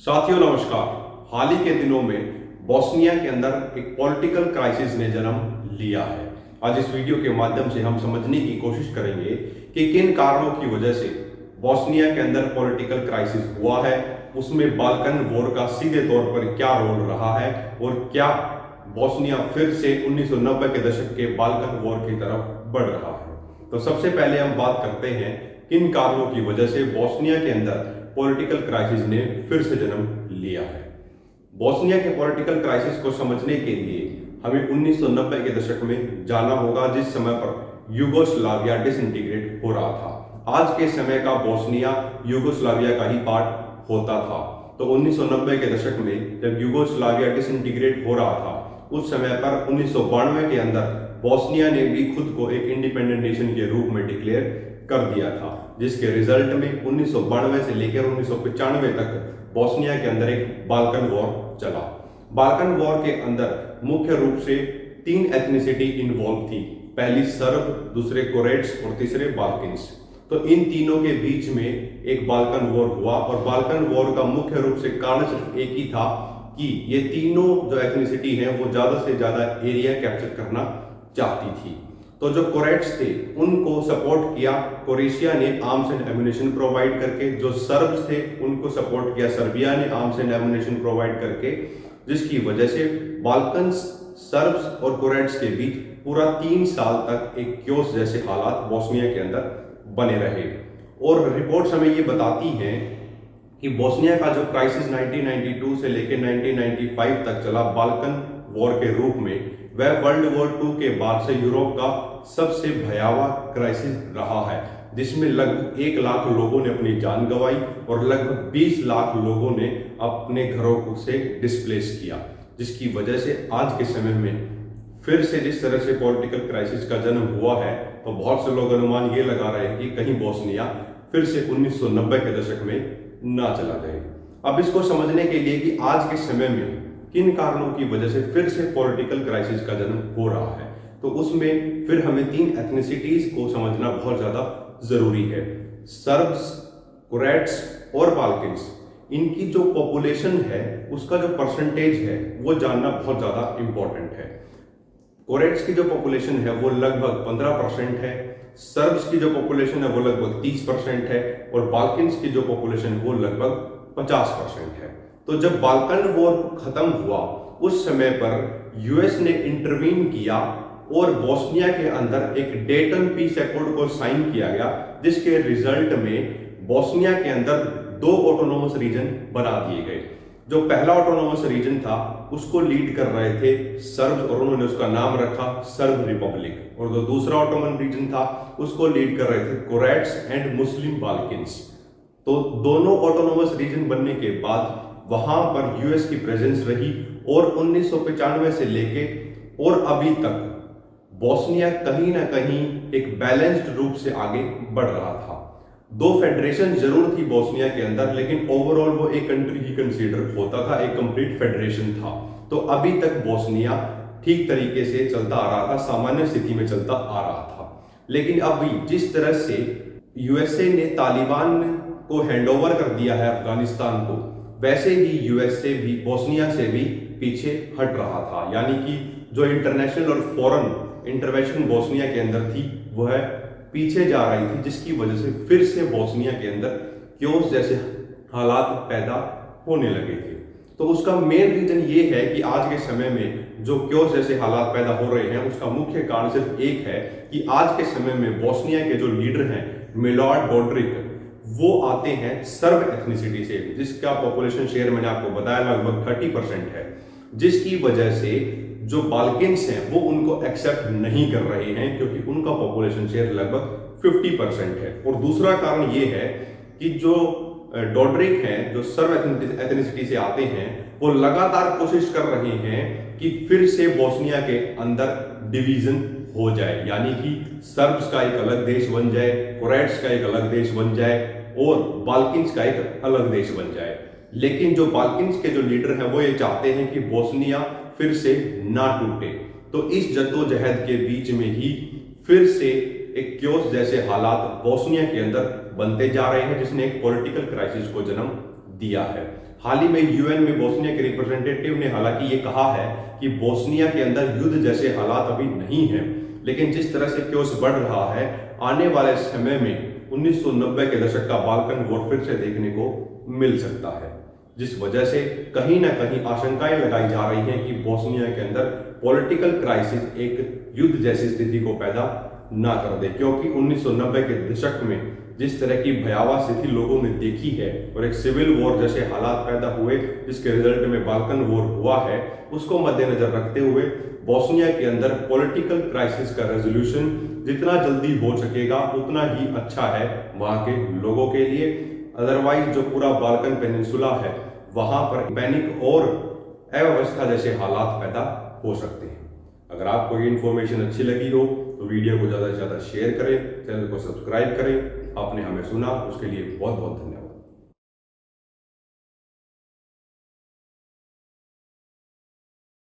साथियों नमस्कार। हाल ही के दिनों में बोस्निया के अंदर एक पॉलिटिकल क्राइसिस ने जन्म लिया है। आज इस वीडियो के माध्यम से हम समझने की कोशिश करेंगे कि किन कारणों की वजह से बोस्निया के अंदर पॉलिटिकल क्राइसिस हुआ है, उसमें बाल्कन वॉर का सीधे तौर पर क्या रोल रहा है और क्या बोस्निया फिर से 1990 के दशक के बाल्कन वॉर की तरफ बढ़ रहा है। तो सबसे पहले हम बात करते हैं किन कारणों की वजह से बोस्निया के अंदर पॉलिटिकल क्राइसिस ने फिर से जन्म लिया है। बोस्निया के पॉलिटिकल क्राइसिस को समझने के लिए हमें 1990 के दशक में जाना होगा, जिस समय पर यूगोस्लाविया डिसइंटीग्रेट हो रहा था। आज के समय का बोस्निया यूगोस्लाविया का ही पार्ट होता था। तो 1990 के दशक में जब यूगोस्लाविया डिसइंटीग्रेट हो रहा था, उस समय पर 1992 के अंदर बोस्निया ने भी खुद को एक इंडिपेंडेंट नेशन के रूप में डिक्लेयर कर दिया था, जिसके रिजल्ट में 1992 से लेकर 1995 तक बोस्निया के अंदर एक बाल्कन वॉर चला। बाल्कन वॉर के अंदर मुख्य रूप से 3 एथनिसिटी इन्वॉल्व थी। पहली सर्ब, दूसरे कोरेट्स और तीसरे बाल्कन्स। तो इन तीनों के बीच में एक बाल्कन वॉर हुआ और बाल्कन वॉर का मुख्य रूप से कारण सिर्फ एक ही था कि ये तीनों जो एथनिसिटी हैं वो ज्यादा से ज्यादा एरिया कैप्चर करना चाहती थी। तो जो कोरेट्स थे उनको सपोर्ट किया क्रोएशिया ने आर्म्स एंड एम्युनिशन प्रोवाइड करके, जो सर्ब्स थे उनको सपोर्ट किया सर्बिया ने आर्म्स एंड एम्युनिशन प्रोवाइड करके, जिसकी वजह से बाल्कन्स, सर्ब्स और कोरेट्स के बीच पूरा 3 साल तक एक क्योस जैसे हालात बोस्निया के अंदर बने रहे। और रिपोर्ट्स हमें ये बताती हैं कि बोस्निया का जो क्राइसिस 1992 से लेकर 1995 तक चला बाल्कन वॉर के रूप में, वह वर्ल्ड वॉर 2 के बाद से यूरोप का सबसे भयावह क्राइसिस रहा है, जिसमें लगभग 1 लाख लोगों ने अपनी जान गंवाई और लगभग 20 लाख लोगों ने अपने घरों को से डिस्प्लेस किया। जिसकी वजह से आज के समय में फिर से जिस तरह से पॉलिटिकल क्राइसिस का जन्म हुआ है, तो बहुत से लोग अनुमान ये लगा रहे हैं कि कहीं बोस्निया फिर से 1990 के दशक में ना चला जाए। अब इसको समझने के लिए कि आज के समय में किन कारणों की वजह से फिर से पॉलिटिकल क्राइसिस का जन्म हो रहा है, तो उसमें फिर हमें 3 एथनिसिटीज को समझना बहुत ज्यादा जरूरी है। सर्ब्स, कोरेट्स और बाल्कन्स, इनकी जो पॉपुलेशन है उसका जो परसेंटेज है वो जानना बहुत ज्यादा इंपॉर्टेंट है। कोरेट्स की जो पॉपुलेशन है वो लगभग 15% है, सर्ब्स की जो पॉपुलेशन है वो लगभग 30% है और बाल्कन्स की जो पॉपुलेशन है वो लगभग 50% है। तो जब बाल्कन वॉर खत्म हुआ उस समय पर यूएस ने इंटरवीन किया और बोस्निया के अंदर एक डेटन पीस एकॉर्ड को साइन किया गया, जिसके रिजल्ट में बोस्निया के अंदर 2 ऑटोनोमस रीजन बना दिए गए। जो पहला ऑटोनोमस रीजन था उसको लीड कर रहे थे सर्ब और उन्होंने उसका नाम रखा सर्ब रिपब्लिक, और जो दूसरा ऑटोनोमस रीजन था उसको लीड कर रहे थे कोरेट्स एंड मुस्लिम बाल्कन्स। तो दोनों ऑटोनोमस रीजन बनने के बाद वहां पर यूएस की प्रेजेंस रही और 1995 से लेके और अभी तक बोस्निया कहीं ना कहीं एक बैलेंस्ड रूप से आगे बढ़ रहा था। 2 फेडरेशन जरूर थी बोस्निया के अंदर, लेकिन ओवरऑल वो एक कंट्री ही कंसीडर होता था, एक कंप्लीट फेडरेशन था। तो अभी तक बोस्निया ठीक तरीके से चलता आ रहा था, सामान्य स्थिति में चलता आ रहा था। लेकिन अभी जिस तरह से यूएसए ने तालिबान को हैंडओवर कर दिया है अफगानिस्तान को, वैसे ही यूएसए भी बोस्निया से भी पीछे हट रहा था। यानी कि जो इंटरनेशनल और फॉरेन इंटरवेंशन बोस्निया के अंदर थी वह पीछे जा रही थी, जिसकी वजह से फिर से बोस्निया के अंदर क्योस जैसे हालात पैदा होने लगे थे। तो उसका मेन रीजन ये है कि आज के समय में जो क्योस जैसे हालात पैदा हो रहे हैं उसका मुख्य कारण सिर्फ एक है कि आज के समय में बोस्निया के जो लीडर हैं मिलोड डोडिक, वो आते हैं सर्ब एथनिसिटी से, जिसका पॉपुलेशन शेयर मैंने आपको बताया लगभग 30% है, जिसकी वजह से जो बाल्कन्स हैं वो उनको एक्सेप्ट नहीं कर रहे हैं क्योंकि उनका पॉपुलेशन शेयर लगभग 50% है। और दूसरा कारण ये है कि जो डोडिक हैं, जो सर्ब एथनिसिटी से आते हैं, वो लगातार कोशिश कर रहे हैं कि फिर से बोस्निया के अंदर डिवीजन हो जाए, यानी कि सर्ब्स का एक अलग देश बन जाए, कोरेट्स का एक अलग देश बन जाए और बाल्कन्स का एक अलग देश बन जाए। लेकिन जो बाल्कन्स के जो लीडर हैं वो ये चाहते हैं कि बोस्निया फिर से ना टूटे। तो इस जद्दोजहद के बीच में ही फिर से एक क्योस जैसे हालात बोस्निया के अंदर बनते जा रहे हैं, जिसने एक पॉलिटिकल क्राइसिस को जन्म दिया है। हाल ही में यूएन में बोस्निया के रिप्रेजेंटेटिव ने हालांकि ये कहा है कि बोस्निया के अंदर युद्ध जैसे हालात अभी नहीं है, लेकिन जिस तरह से क्योस बढ़ रहा है, आने वाले समय में 1990 के दशक का बाल्कन वॉर फिर से देखने को मिल सकता है, जिस वजह से कहीं ना कहीं आशंकाएं लगाई जा रही हैं कि बोस्निया के अंदर पॉलिटिकल क्राइसिस एक युद्ध जैसी स्थिति को पैदा ना कर दे, क्योंकि 1990 के दशक में जिस तरह की भयावह स्थिति लोगों ने देखी है और एक सिविल वॉर जैसे हालात पैदा हुए जिसके रिजल्ट में बाल्कन वॉर हुआ है, उसको मद्देनजर रखते हुए बोस्निया के अंदर पॉलिटिकल क्राइसिस का रेजोल्यूशन जितना जल्दी हो सकेगा उतना ही अच्छा है वहां के लोगों के लिए। अदरवाइज जो पूरा बाल्कन पेनिनसुला है वहां पर पैनिक और अव्यवस्था जैसे हालात पैदा हो सकते हैं। अगर आपको ये इन्फॉर्मेशन अच्छी लगी हो तो वीडियो को ज़्यादा से ज़्यादा शेयर करें, चैनल को सब्सक्राइब करें। आपने हमें सुना उसके लिए बहुत बहुत धन्यवाद।